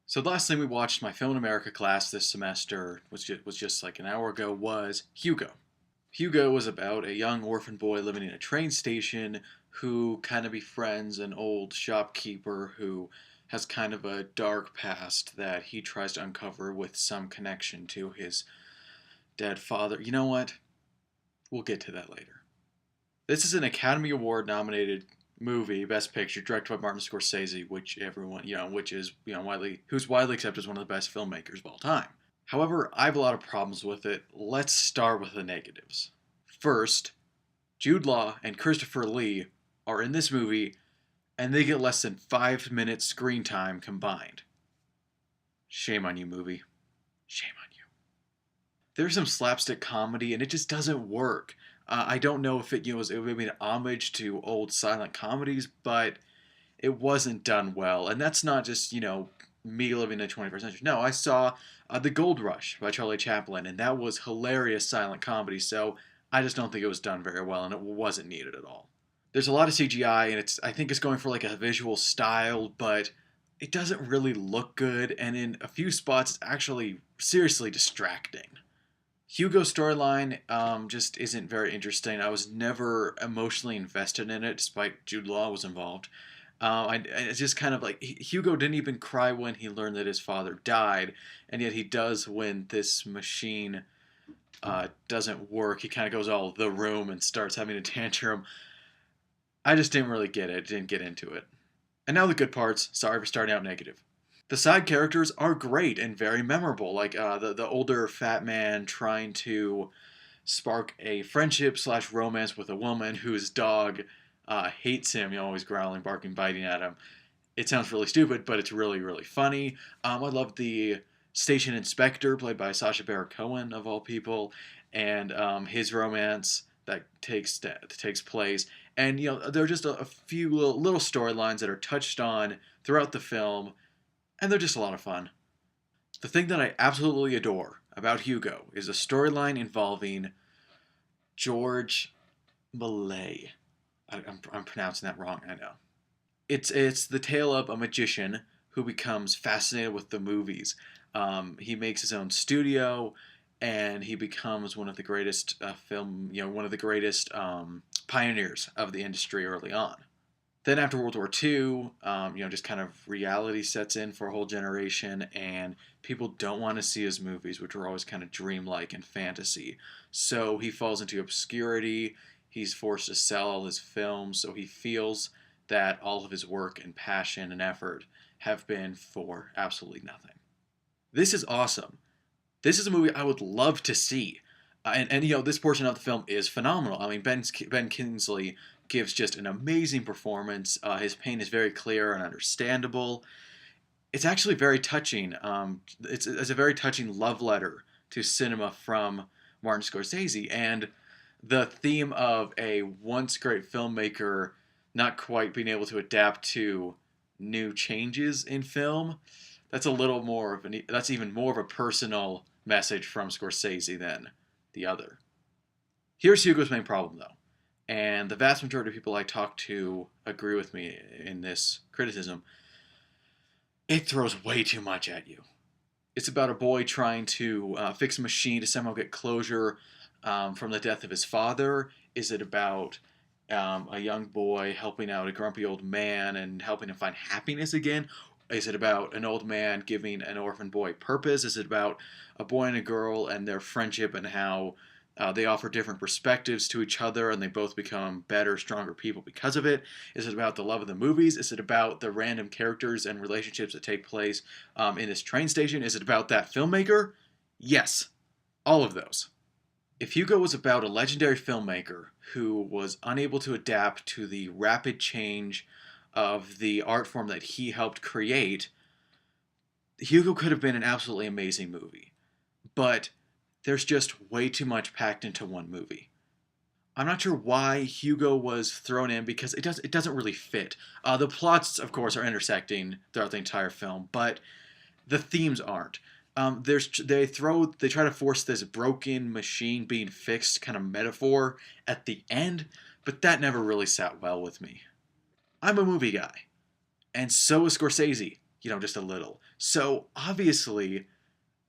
So the last thing we watched my Film in America class this semester was just like an hour ago was Hugo. Hugo was about a young orphan boy living in a train station who kind of befriends an old shopkeeper who has kind of a dark past that he tries to uncover with some connection to his dead father. You know what? We'll get to that later. This is an Academy Award nominated movie, Best Picture, directed by Martin Scorsese, which everyone, which is, who's widely accepted as one of the best filmmakers of all time. However, I have a lot of problems with it. Let's start with the negatives. First, Jude Law and Christopher Lee are in this movie, and they get less than 5 minutes screen time combined. Shame on you, movie. Shame on you. There's some slapstick comedy, and it just doesn't work. I don't know if it was maybe an homage to old silent comedies, but it wasn't done well. And that's not just me living in the 21st century. No, I saw The Gold Rush by Charlie Chaplin, and that was hilarious silent comedy. So I just don't think it was done very well, and it wasn't needed at all. There's a lot of CGI, and I think it's going for like a visual style, but it doesn't really look good. And in a few spots, it's actually seriously distracting. Hugo's storyline just isn't very interesting. I was never emotionally invested in it, despite Jude Law was involved. It's just kind of like Hugo didn't even cry when he learned that his father died, and yet he does when this machine doesn't work. He kind of goes all the room and starts having a tantrum. I just didn't really get it, didn't get into it. And now the good parts. Sorry for starting out negative. The side characters are great and very memorable, like the older fat man trying to spark a friendship slash romance with a woman whose dog hates him, always growling, barking, biting at him. It sounds really stupid, but it's really, really funny. I love the station inspector, played by Sacha Baron Cohen, of all people, and his romance that takes place. And there are just a few little storylines that are touched on throughout the film, and they're just a lot of fun. The thing that I absolutely adore about Hugo is a storyline involving George Millay. I'm pronouncing that wrong, I know. It's the tale of a magician who becomes fascinated with the movies. He makes his own studio, and he becomes one of the greatest one of the greatest pioneers of the industry early on. Then after World War II, just kind of reality sets in for a whole generation, and people don't want to see his movies, which were always kind of dreamlike and fantasy. So he falls into obscurity. He's forced to sell all his films, so he feels that all of his work and passion and effort have been for absolutely nothing. This is awesome. This is a movie I would love to see. And this portion of the film is phenomenal. I mean, Ben Kingsley gives just an amazing performance. His pain is very clear and understandable. It's actually very touching. It's a very touching love letter to cinema from Martin Scorsese, and the theme of a once great filmmaker not quite being able to adapt to new changes in film. That's a little more of that's even more of a personal message from Scorsese than the other. Here's Hugo's main problem, though, and the vast majority of people I talk to agree with me in this criticism. It throws way too much at you. It's about a boy trying to fix a machine to somehow get closure from the death of his father. Is it about a young boy helping out a grumpy old man and helping him find happiness again? Is it about an old man giving an orphan boy purpose? Is it about a boy and a girl and their friendship and how they offer different perspectives to each other and they both become better, stronger people because of it? Is it about the love of the movies? Is it about the random characters and relationships that take place in this train station? Is it about that filmmaker? Yes, all of those. If Hugo was about a legendary filmmaker who was unable to adapt to the rapid change of the art form that he helped create, Hugo could have been an absolutely amazing movie. But there's just way too much packed into one movie. I'm not sure why Hugo was thrown in because it doesn't really fit. The plots, of course, are intersecting throughout the entire film, but the themes aren't. They try to force this broken machine being fixed kind of metaphor at the end, but that never really sat well with me. I'm a movie guy, and so is Scorsese. just a little. So obviously,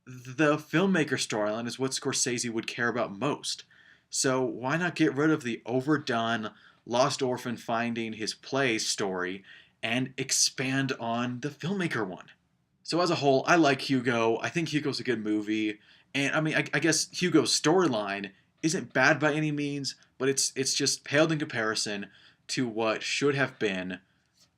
the filmmaker storyline is what Scorsese would care about most. So why not get rid of the overdone lost orphan finding his place story and expand on the filmmaker one? So as a whole, I like Hugo. I think Hugo's a good movie, and I mean, I guess Hugo's storyline isn't bad by any means, but it's just paled in comparison to what should have been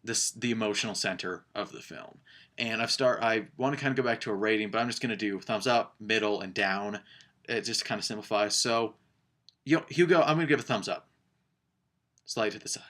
the emotional center of the film. And I want to kind of go back to a rating, but I'm just gonna do thumbs up, middle, and down. It just kind of simplifies. So, Hugo, I'm gonna give a thumbs up. Slide to the side.